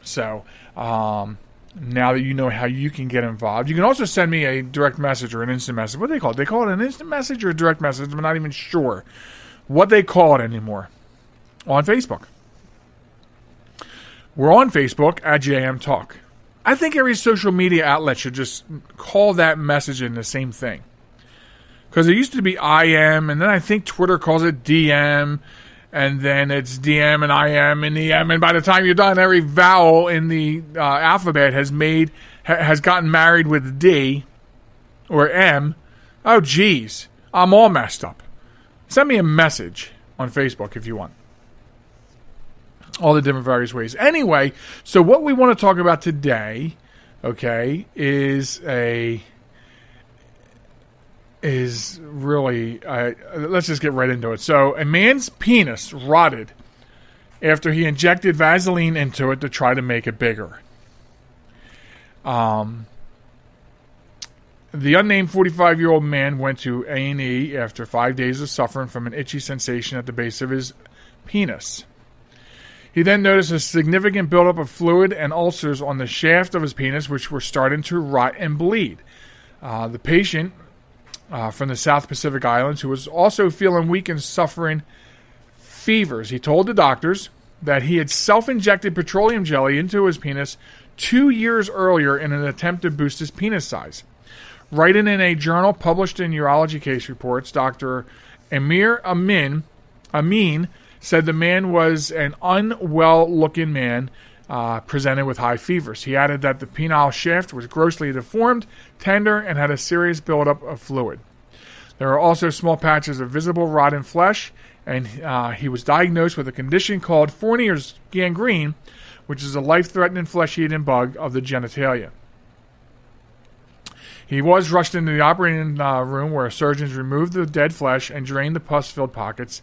So, now that you know how you can get involved, you can also send me a direct message or an instant message. What do they call it? They call it an instant message or a direct message. I'm not even sure what they call it anymore. On Facebook. We're on Facebook at JM Talk. I think every social media outlet should just call that message in the same thing. Because it used to be IM, and then I think Twitter calls it DM, and then it's DM and IM and EM, and by the time you're done, every vowel in the alphabet has gotten married with D or M. Oh, geez. I'm all messed up. Send me a message on Facebook if you want. All the different various ways. Anyway, so what we want to talk about today, okay, is really, let's just get right into it. So, a man's penis rotted after he injected Vaseline into it to try to make it bigger. The unnamed 45-year-old man went to A&E after 5 days of suffering from an itchy sensation at the base of his penis. He then noticed a significant buildup of fluid and ulcers on the shaft of his penis, which were starting to rot and bleed. The patient, from the South Pacific Islands, who was also feeling weak and suffering fevers. He told the doctors that he had self-injected petroleum jelly into his penis 2 years earlier in an attempt to boost his penis size. Writing in a journal published in Urology Case Reports, Dr. Amir Amin said the man was an unwell-looking man presented with high fevers. He added that the penile shaft was grossly deformed, tender, and had a serious buildup of fluid. There are also small patches of visible rotten flesh, and he was diagnosed with a condition called Fournier's gangrene, which is a life-threatening flesh-eating bug of the genitalia. He was rushed into the operating room where surgeons removed the dead flesh and drained the pus-filled pockets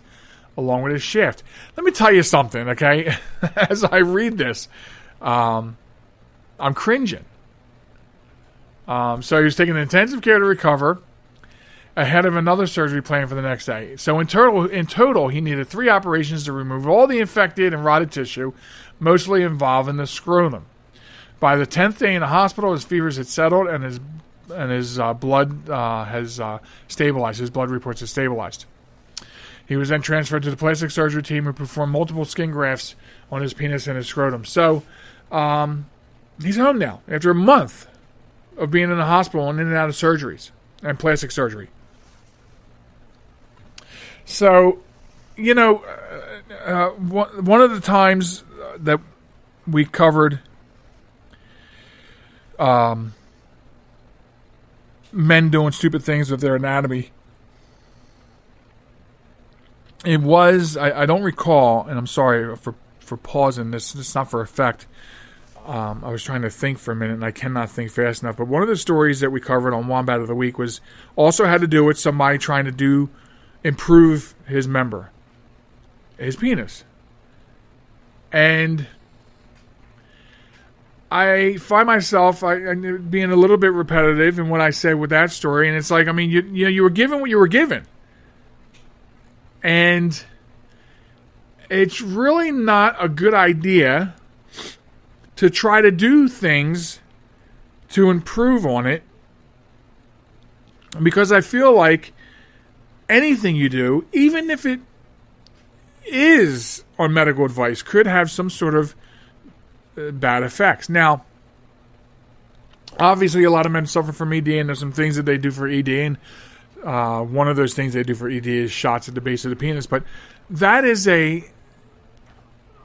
along with his shaft. Let me tell you something, okay? As I read this, I'm cringing. So he was taking intensive care to recover ahead of another surgery planned for the next day. So in total, he needed 3 operations to remove all the infected and rotted tissue, mostly involving the scrotum. By the 10th day in the hospital, his fevers had settled and his blood has stabilized. His blood reports have stabilized. He was then transferred to the plastic surgery team who performed multiple skin grafts on his penis and his scrotum. So, he's home now after a month of being in the hospital and in and out of surgeries and plastic surgery. So, one of the times that we covered men doing stupid things with their anatomy. It was, I don't recall, and I'm sorry for pausing this. It's not for effect. I was trying to think for a minute, and I cannot think fast enough. But one of the stories that we covered on Wombat of the Week was also had to do with somebody trying to improve his member, his penis. And I find myself being a little bit repetitive in what I say with that story. And it's like, I mean, you were given what you were given. And it's really not a good idea to try to do things to improve on it, because I feel like anything you do, even if it is on medical advice, could have some sort of bad effects. Now, obviously a lot of men suffer from ED, and there's some things that they do for ED, and one of those things they do for ED is shots at the base of the penis, but that is a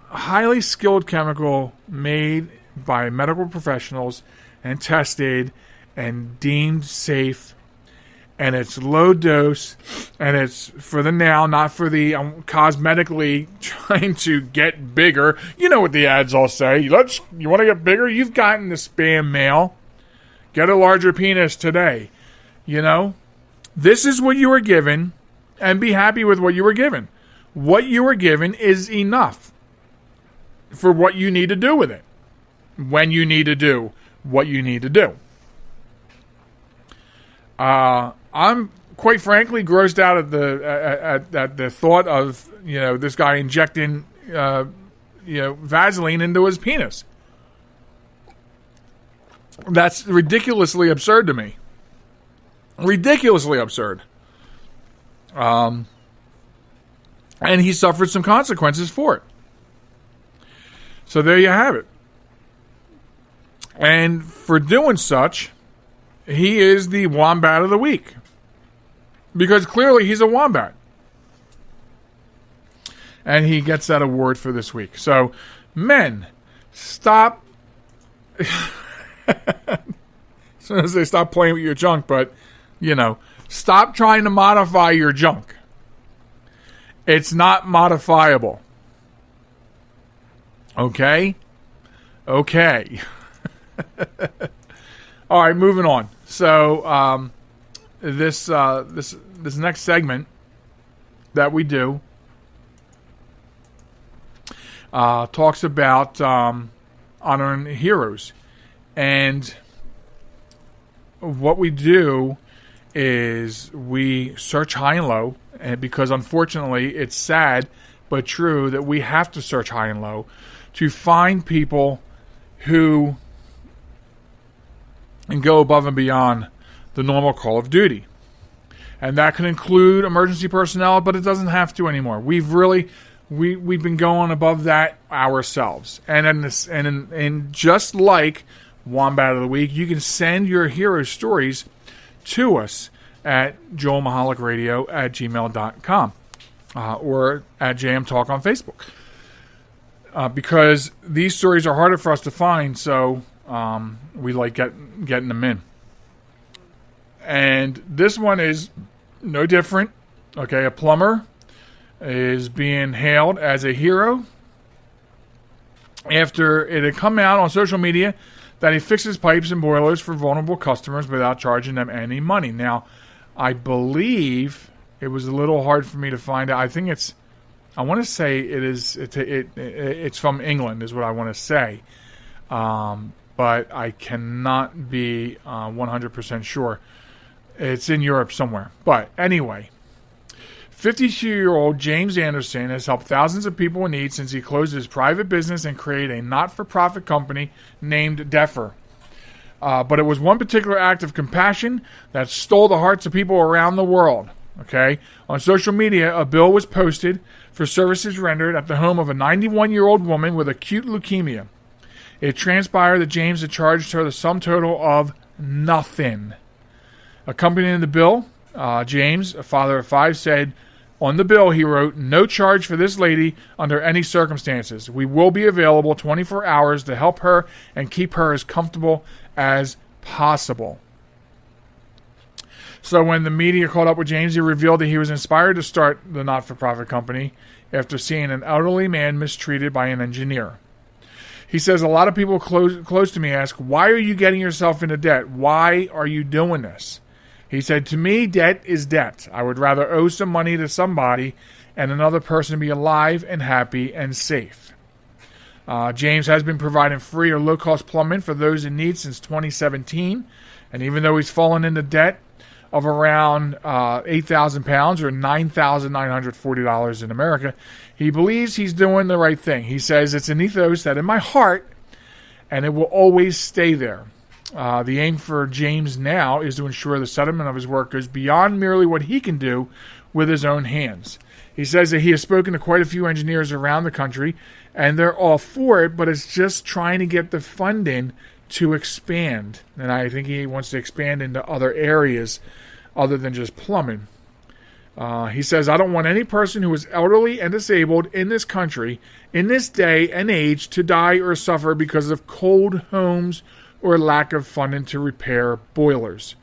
highly skilled chemical made by medical professionals and tested and deemed safe, and it's low dose, and it's for the now, not for the cosmetically trying to get bigger. You know what the ads all say. You want to get bigger? You've gotten the spam mail. Get a larger penis today. You know? This is what you were given, and be happy with what you were given. What you were given is enough for what you need to do with it, when you need to do what you need to do. I'm quite frankly grossed out at the thought of this guy injecting Vaseline into his penis. That's ridiculously absurd to me. Ridiculously absurd. And he suffered some consequences for it. So there you have it. And for doing such, he is the Wombat of the Week. Because clearly he's a wombat. And he gets that award for this week. So, men, stop. So as they stop playing with your junk, but, stop trying to modify your junk. It's not modifiable. Okay? Okay. All right, moving on. So, this next segment that we do talks about honoring heroes. And what we do is we search high and low, and because unfortunately it's sad but true that we have to search high and low to find people who and go above and beyond the normal call of duty. And that can include emergency personnel, but it doesn't have to anymore. We've been going above that ourselves. And just like Wombat of the Week, you can send your hero stories to us at joelmichalecradio@gmail.com or at JM Talk on Facebook. Because these stories are harder for us to find, so we like getting them in. And this one is no different. Okay, a plumber is being hailed as a hero after it had come out on social media that he fixes pipes and boilers for vulnerable customers without charging them any money. Now, I believe it was a little hard for me to find out. I want to say it's from England is what I want to say. But I cannot be 100% sure. It's in Europe somewhere. But anyway, 52-year-old James Anderson has helped thousands of people in need since he closed his private business and created a not-for-profit company named Defer. But it was one particular act of compassion that stole the hearts of people around the world. Okay? On social media, a bill was posted for services rendered at the home of a 91-year-old woman with acute leukemia. It transpired that James had charged her the sum total of nothing. Accompanying the bill, James, a father of 5, said, on the bill, he wrote, "No charge for this lady under any circumstances. We will be available 24 hours to help her and keep her as comfortable as possible. So when the media caught up with James, he revealed that he was inspired to start the not-for-profit company after seeing an elderly man mistreated by an engineer. He says, a lot of people close to me ask, why are you getting yourself into debt? Why are you doing this? He said, to me, debt is debt. I would rather owe some money to somebody and another person be alive and happy and safe. James has been providing free or low-cost plumbing for those in need since 2017. And even though he's fallen into debt of around 8,000 pounds or $9,940 in America, he believes he's doing the right thing. He says, it's an ethos that in my heart, and it will always stay there. The aim for James now is to ensure the settlement of his work goes beyond merely what he can do with his own hands. He says that he has spoken to quite a few engineers around the country, and they're all for it, but it's just trying to get the funding to expand. And I think he wants to expand into other areas other than just plumbing. He says, I don't want any person who is elderly and disabled in this country, in this day and age, to die or suffer because of cold homes or lack of funding to repair boilers.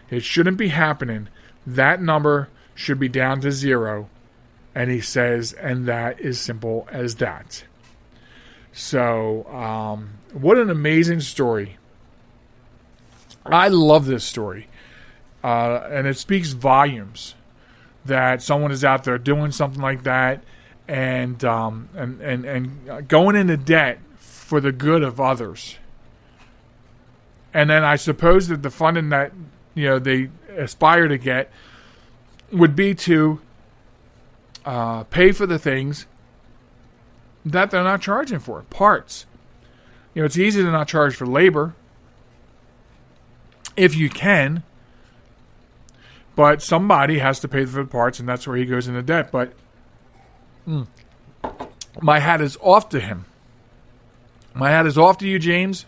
It shouldn't be happening. That number should be down to 0. And he says, and that is simple as that. So, what an amazing story. I love this story. And it speaks volumes that someone is out there doing something like that and going into debt for the good of others. And then I suppose that the funding that they aspire to get would be to pay for the things that they're not charging for, parts. It's easy to not charge for labor if you can, but somebody has to pay for the parts, and that's where he goes into debt. But my hat is off to him. My hat is off to you, James,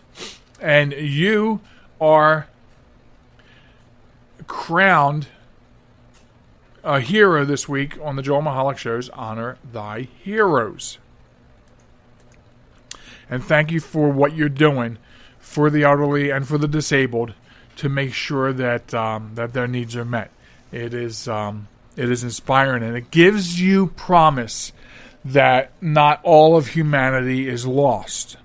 and you are crowned a hero this week on the Joel Michalec Show's Honor Thy Heroes. And thank you for what you're doing for the elderly and for the disabled to make sure that that their needs are met. It is inspiring, and it gives you promise that not all of humanity is lost.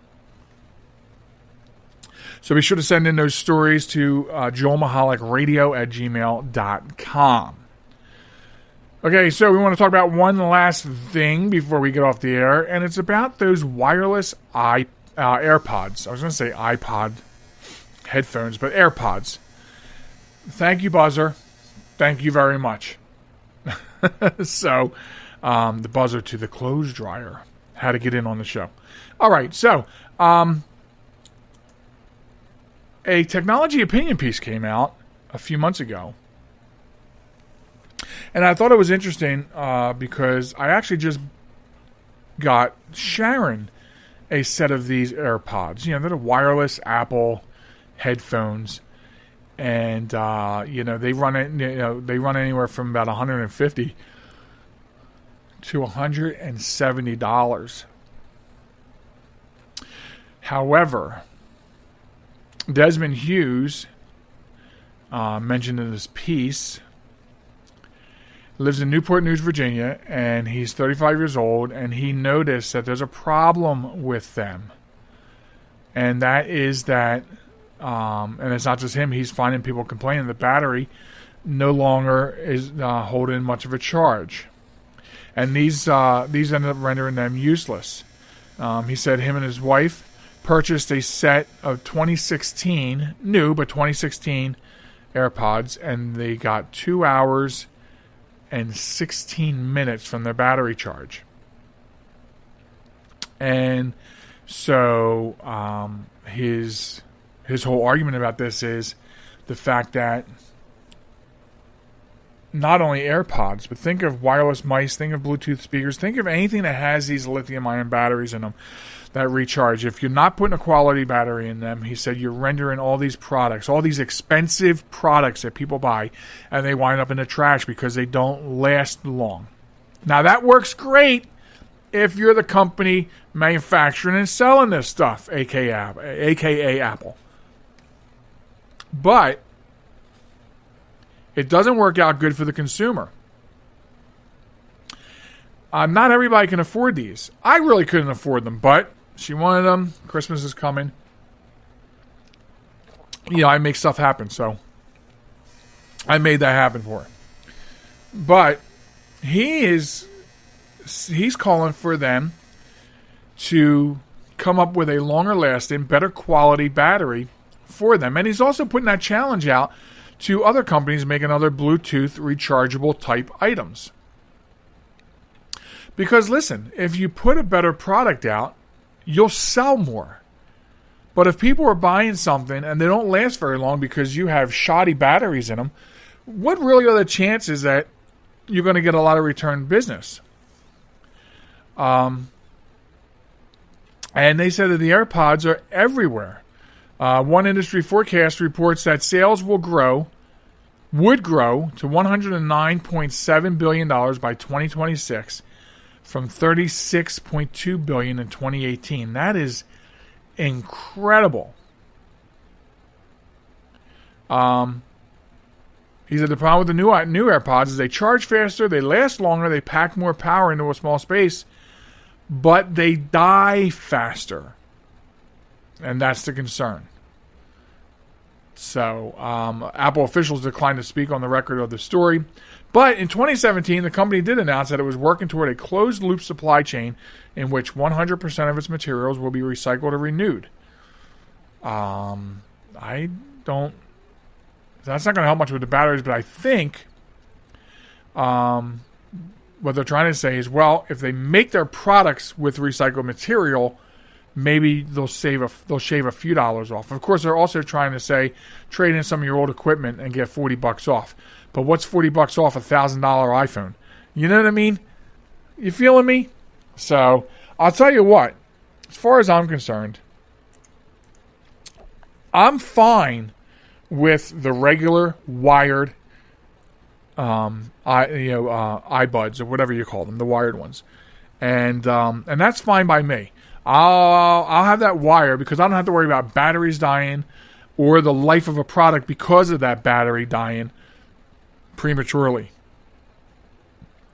So be sure to send in those stories to joelmichalecradio@gmail.com. Okay, so we want to talk about one last thing before we get off the air, and it's about those wireless AirPods. I was going to say iPod headphones, but AirPods. Thank you, Buzzer. Thank you very much. So, the buzzer to the clothes dryer. How to get in on the show. All right, so a technology opinion piece came out a few months ago. And I thought it was interesting because I actually just got Sharon a set of these AirPods. They're the wireless Apple headphones, and they run anywhere from about $150 to $170. However, Desmond Hughes mentioned in this piece, lives in Newport News, Virginia, and he's 35 years old, and he noticed that there's a problem with them. And that is that, and it's not just him, he's finding people complaining the battery no longer is holding much of a charge. And these ended up rendering them useless. He said him and his wife purchased a set of 2016, new, but 2016 AirPods, and they got 2 hours and 16 minutes from their battery charge. And so his whole argument about this is the fact that not only AirPods, but think of wireless mice, think of Bluetooth speakers, think of anything that has these lithium-ion batteries in them that recharge. If you're not putting a quality battery in them, he said you're rendering all these products, all these expensive products that people buy, and they wind up in the trash because they don't last long. Now, that works great if you're the company manufacturing and selling this stuff, aka Apple. But it doesn't work out good for the consumer. Not everybody can afford these. I really couldn't afford them, but she wanted them. Christmas is coming. I make stuff happen, so I made that happen for her. But he's calling for them to come up with a longer lasting, better quality battery for them. And he's also putting that challenge out to other companies making other Bluetooth rechargeable type items. Because listen, if you put a better product out, you'll sell more. But if people are buying something and they don't last very long because you have shoddy batteries in them, what really are the chances that you're going to get a lot of return business? And they said that the AirPods are everywhere. One industry forecast reports that sales would grow to $109.7 billion by 2026 from $36.2 billion in 2018. That is incredible. He said the problem with the new AirPods is they charge faster, they last longer, they pack more power into a small space, but they die faster. And that's the concern. So, Apple officials declined to speak on the record of the story. But in 2017, the company did announce that it was working toward a closed-loop supply chain in which 100% of its materials will be recycled or renewed. That's not going to help much with the batteries, but I think what they're trying to say is, well, if they make their products with recycled material, maybe they'll shave a few dollars off. Of course, they're also trying to say trade in some of your old equipment and get $40 off. But what's $40 off a $1,000 iPhone? You know what I mean? You feeling me? So I'll tell you what. As far as I'm concerned, I'm fine with the regular wired iBuds or whatever you call them, the wired ones, and that's fine by me. I'll have that wire because I don't have to worry about batteries dying or the life of a product because of that battery dying prematurely.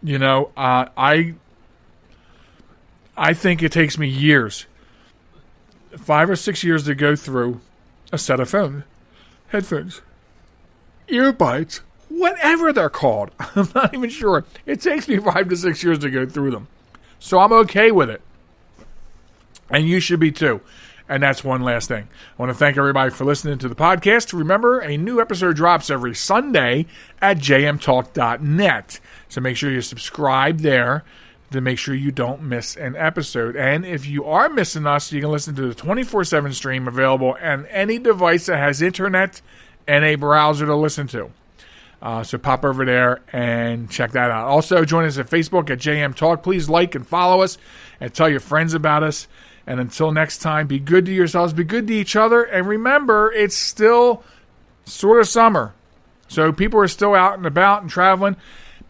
I think it takes me years, 5 or 6 years to go through a set of headphones, earbuds, whatever they're called. I'm not even sure. It takes me 5 to 6 years to go through them. So I'm okay with it. And you should be too. And that's one last thing. I want to thank everybody for listening to the podcast. Remember, a new episode drops every Sunday at jmtalk.net. So make sure you subscribe there to make sure you don't miss an episode. And if you are missing us, you can listen to the 24/7 stream available on any device that has internet and a browser to listen to. So pop over there and check that out. Also, join us at Facebook at JM Talk. Please like and follow us and tell your friends about us. And until next time, be good to yourselves, be good to each other. And remember, it's still sort of summer. So people are still out and about and traveling.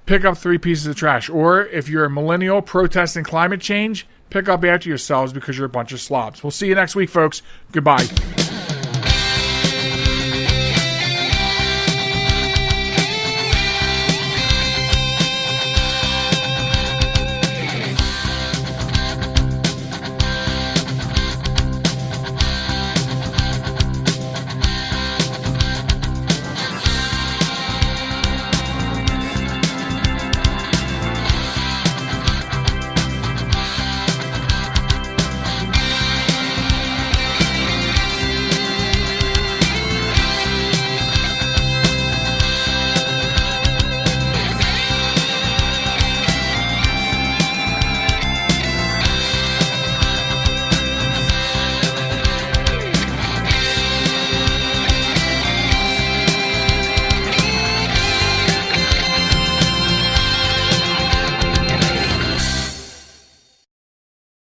Pick up 3 pieces of trash. Or if you're a millennial protesting climate change, pick up after yourselves because you're a bunch of slobs. We'll see you next week, folks. Goodbye.